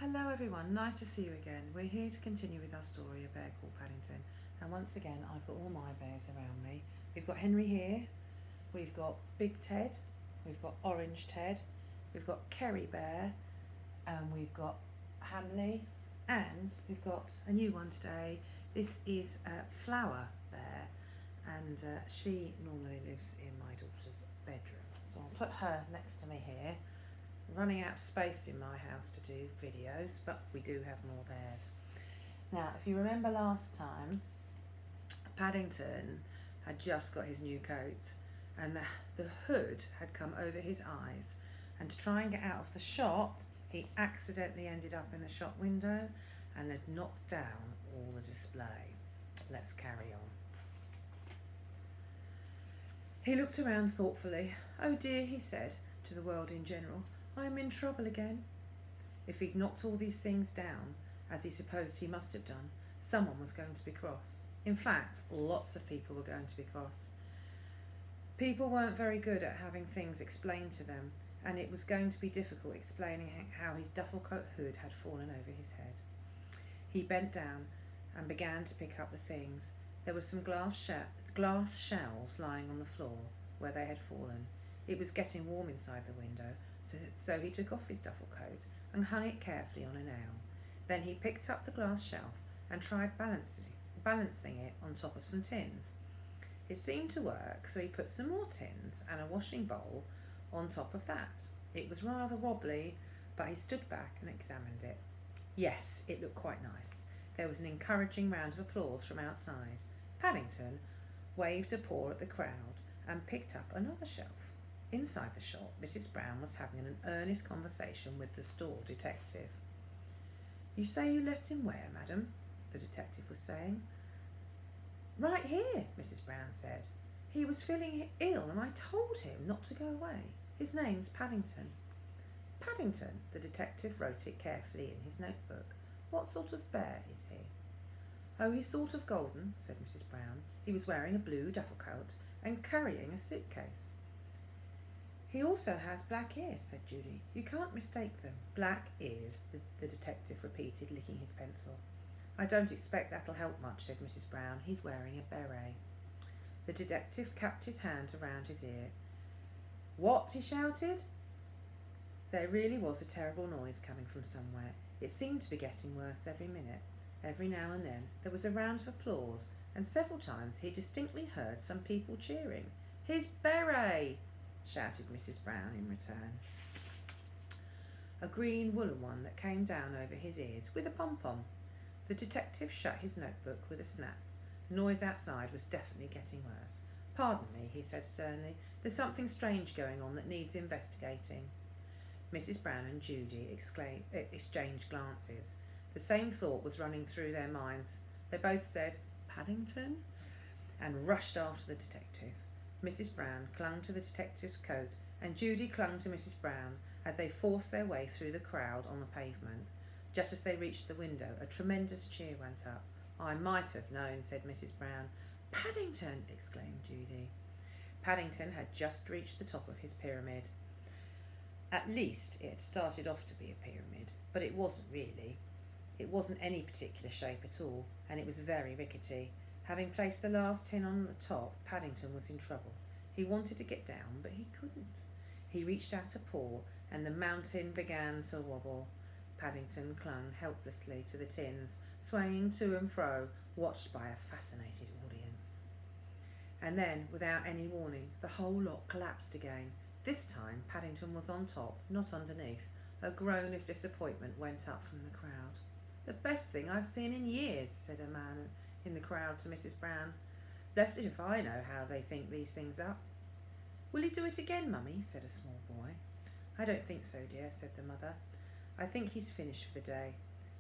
Hello everyone, nice to see you again. We're here to continue with our story, A Bear Called Paddington. And once again, I've got all my bears around me. We've got Henry here, we've got Big Ted, we've got Orange Ted, we've got Kerry Bear, and we've got Hamley, and we've got a new one today. This is Flower Bear, and she normally lives in my daughter's bedroom. So I'll put her next to me here. Running out of space in my house to do videos, but we do have more bears. Now, if you remember last time, Paddington had just got his new coat and the hood had come over his eyes, and to try and get out of the shop, he accidentally ended up in the shop window and had knocked down all the display. Let's carry on. He looked around thoughtfully. "Oh dear," he said to the world in general, "I am in trouble again." If he'd knocked all these things down, as he supposed he must have done, someone was going to be cross. In fact, lots of people were going to be cross. People weren't very good at having things explained to them, and it was going to be difficult explaining how his duffel coat hood had fallen over his head. He bent down and began to pick up the things. There were some glass shelves lying on the floor where they had fallen. It was getting warm inside the window, so he took off his duffel coat and hung it carefully on a nail. Then he picked up the glass shelf and tried balancing it on top of some tins. It seemed to work, so he put some more tins and a washing bowl on top of that. It was rather wobbly, but he stood back and examined it. Yes, it looked quite nice. There was an encouraging round of applause from outside. Paddington waved a paw at the crowd and picked up another shelf. Inside the shop, Mrs. Brown was having an earnest conversation with the store detective. "You say you left him where, madam?" the detective was saying. "Right here," Mrs. Brown said. "He was feeling ill and I told him not to go away. His name's Paddington." "Paddington," the detective wrote it carefully in his notebook. "What sort of bear is he?" "Oh, he's sort of golden," said Mrs. Brown. "He was wearing a blue duffel coat and carrying a suitcase." "He also has black ears," said Judy. "You can't mistake them." "Black ears," the detective repeated, licking his pencil. "I don't expect that'll help much," said Mrs. Brown. "He's wearing a beret." The detective clapped his hand around his ear. "What?" he shouted. There really was a terrible noise coming from somewhere. It seemed to be getting worse every minute. Every now and then there was a round of applause, and several times he distinctly heard some people cheering. "His beret!" shouted Mrs. Brown in return. A green woolen one that came down over his ears with a pom-pom. The detective shut his notebook with a snap. The noise outside was definitely getting worse. "Pardon me," he said sternly. "There's something strange going on that needs investigating." Mrs. Brown and Judy exchanged glances. The same thought was running through their minds. They both said, "Paddington?" and rushed after the detective. Mrs. Brown clung to the detective's coat, and Judy clung to Mrs. Brown as they forced their way through the crowd on the pavement. Just as they reached the window, a tremendous cheer went up. "I might have known," said Mrs. Brown. "Paddington!" exclaimed Judy. Paddington had just reached the top of his pyramid. At least it had started off to be a pyramid, but it wasn't really. It wasn't any particular shape at all, and it was very rickety. Having placed the last tin on the top, Paddington was in trouble. He wanted to get down, but he couldn't. He reached out a paw, and the mountain began to wobble. Paddington clung helplessly to the tins, swaying to and fro, watched by a fascinated audience. And then, without any warning, the whole lot collapsed again. This time, Paddington was on top, not underneath. A groan of disappointment went up from the crowd. "The best thing I've seen in years," said a man in the crowd to Mrs. Brown. "Blessed if I know how they think these things up." "Will he do it again, Mummy?" said a small boy. "I don't think so, dear," said the mother. "I think he's finished for the day."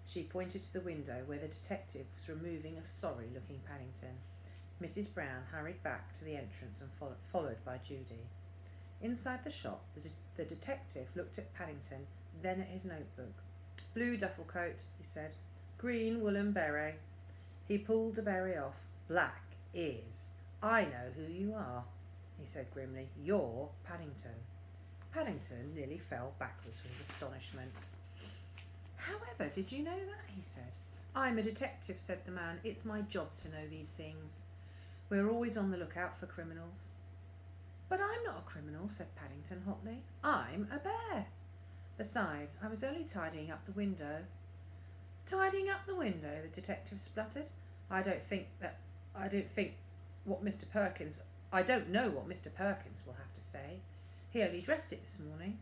She pointed to the window where the detective was removing a sorry-looking Paddington. Mrs. Brown hurried back to the entrance and followed by Judy. Inside the shop, the detective looked at Paddington, then at his notebook. "Blue duffel coat," he said. "Green woolen beret." He pulled the beret off. "Black ears. I know who you are," he said grimly. "You're Paddington." Paddington nearly fell backwards with astonishment. However, did you know that? He said. I'm a detective, said the man. It's my job to know these things. We're always on the lookout for criminals. But I'm not a criminal, said Paddington hotly. I'm a bear. Besides, I was only tidying up the window. Tidying up the window, the detective spluttered. I don't know what Mr. Perkins will have to say. He only dressed it this morning.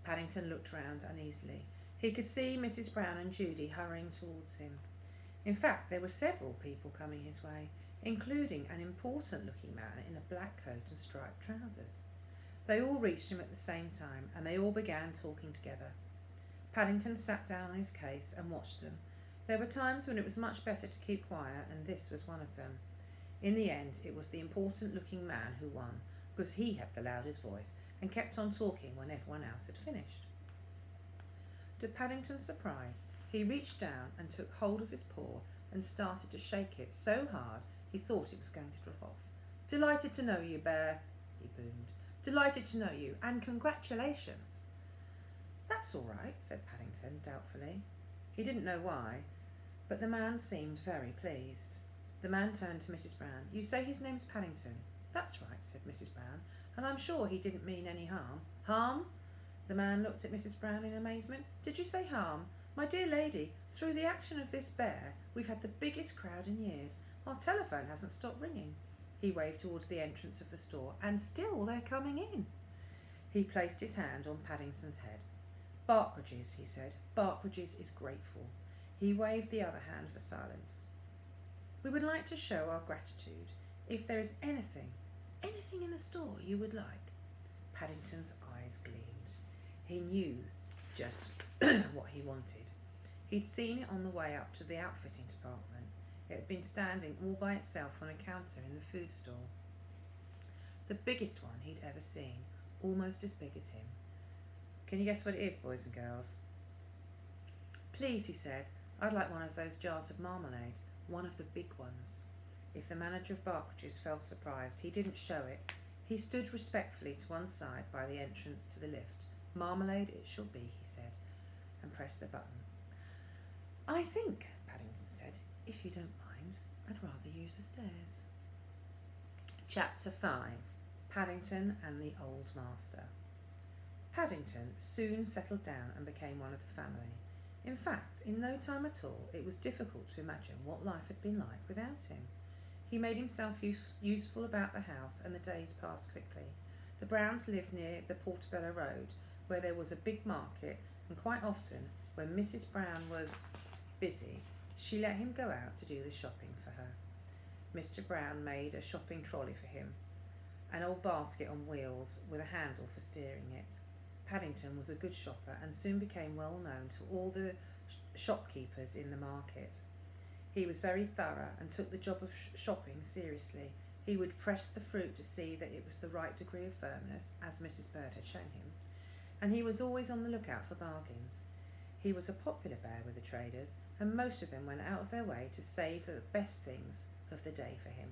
Paddington looked round uneasily. He could see Mrs. Brown and Judy hurrying towards him. In fact, there were several people coming his way, including an important-looking man in a black coat and striped trousers. They all reached him at the same time, and they all began talking together. Paddington sat down on his case and watched them. There were times when it was much better to keep quiet, and this was one of them. In the end, it was the important-looking man who won, because he had the loudest voice and kept on talking when everyone else had finished. To Paddington's surprise, he reached down and took hold of his paw and started to shake it so hard he thought it was going to drop off. Delighted to know you, Bear, he boomed. Delighted to know you, and congratulations. That's all right, said Paddington doubtfully. He didn't know why, but the man seemed very pleased. The man turned to Mrs. Brown. You say his name's Paddington? That's right, said Mrs. Brown, and I'm sure he didn't mean any harm. Harm? The man looked at Mrs. Brown in amazement. Did you say harm? My dear lady, through the action of this bear, we've had the biggest crowd in years. Our telephone hasn't stopped ringing. He waved towards the entrance of the store, and still they're coming in. He placed his hand on Paddington's head. Barkridge's, he said. Barkridge's is grateful. He waved the other hand for silence. We would like to show our gratitude. If there is anything in the store you would like. Paddington's eyes gleamed. He knew just what he wanted. He'd seen it on the way up to the outfitting department. It had been standing all by itself on a counter in the food store. The biggest one he'd ever seen, almost as big as him. Can you guess what it is, boys and girls? Please, he said, I'd like one of those jars of marmalade, one of the big ones. If the manager of Barkridge's felt surprised, he didn't show it. He stood respectfully to one side by the entrance to the lift. Marmalade it shall be, he said, and pressed the button. I think, Paddington said, if you don't mind, I'd rather use the stairs. Chapter 5. Paddington and the Old Master. Paddington soon settled down and became one of the family. In fact, in no time at all, it was difficult to imagine what life had been like without him. He made himself useful about the house, and the days passed quickly. The Browns lived near the Portobello Road, where there was a big market, and quite often, when Mrs. Brown was busy, she let him go out to do the shopping for her. Mr. Brown made a shopping trolley for him, an old basket on wheels with a handle for steering it. Paddington was a good shopper and soon became well known to all the shopkeepers in the market. He was very thorough and took the job of shopping seriously. He would press the fruit to see that it was the right degree of firmness, as Mrs. Bird had shown him, and he was always on the lookout for bargains. He was a popular bear with the traders, and most of them went out of their way to save the best things of the day for him.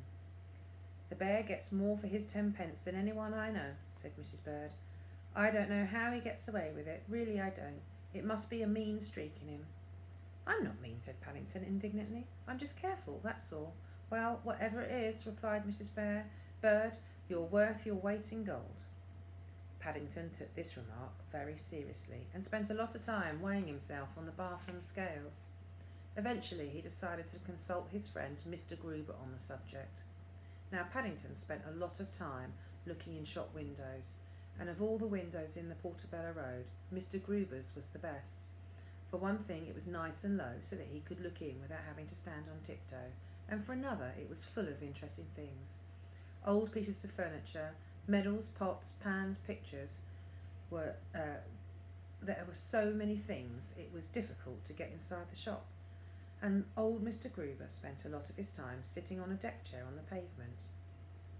The bear gets more for his 10 pence than anyone I know, said Mrs. Bird. I don't know how he gets away with it, really I don't. It must be a mean streak in him. I'm not mean, said Paddington indignantly. I'm just careful, that's all. Well, whatever it is, replied Mrs. Bird, you're worth your weight in gold. Paddington took this remark very seriously and spent a lot of time weighing himself on the bathroom scales. Eventually he decided to consult his friend Mr. Gruber on the subject. Now Paddington spent a lot of time looking in shop windows, and of all the windows in the Portobello Road, Mr. Gruber's was the best. For one thing, it was nice and low so that he could look in without having to stand on tiptoe, and for another, it was full of interesting things. Old pieces of furniture, medals, pots, pans, pictures. There were so many things it was difficult to get inside the shop, and old Mr. Gruber spent a lot of his time sitting on a deck chair on the pavement.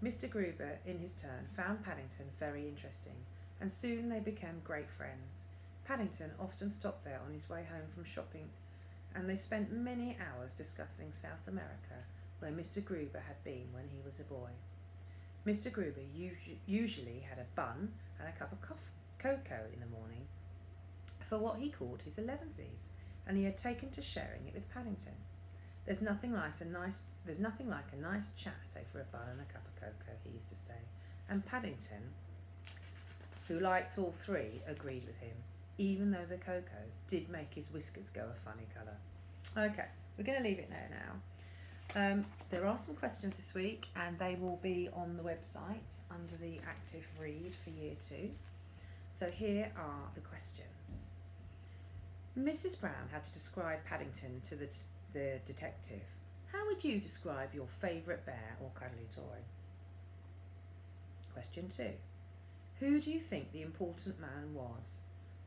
Mr. Gruber, in his turn, found Paddington very interesting, and soon they became great friends. Paddington often stopped there on his way home from shopping, and they spent many hours discussing South America, where Mr. Gruber had been when he was a boy. Mr. Gruber usually had a bun and a cup of cocoa in the morning for what he called his elevensies. and he had taken to sharing it with Paddington. There's nothing like a nice chat over a bun and a cup of cocoa, he used to say, and Paddington, who liked all three, agreed with him, even though the cocoa did make his whiskers go a funny colour. Okay, we're going to leave it there now. There are some questions this week, and they will be on the website under the active read for year 2. So here are the questions. Mrs. Brown had to describe Paddington to the detective. How would you describe your favourite bear or cuddly toy? Question 2. Who do you think the important man was?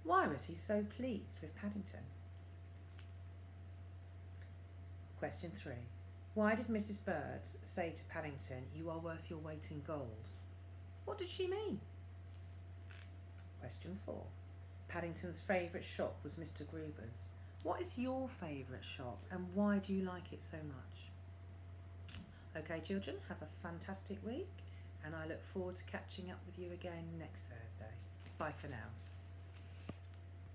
Why was he so pleased with Paddington? Question 3. Why did Mrs. Bird say to Paddington, "You are worth your weight in gold"? What did she mean? Question 4. Paddington's favourite shop was Mr. Gruber's. What is your favourite shop and why do you like it so much? Okay, children, have a fantastic week, and I look forward to catching up with you again next Thursday. Bye for now.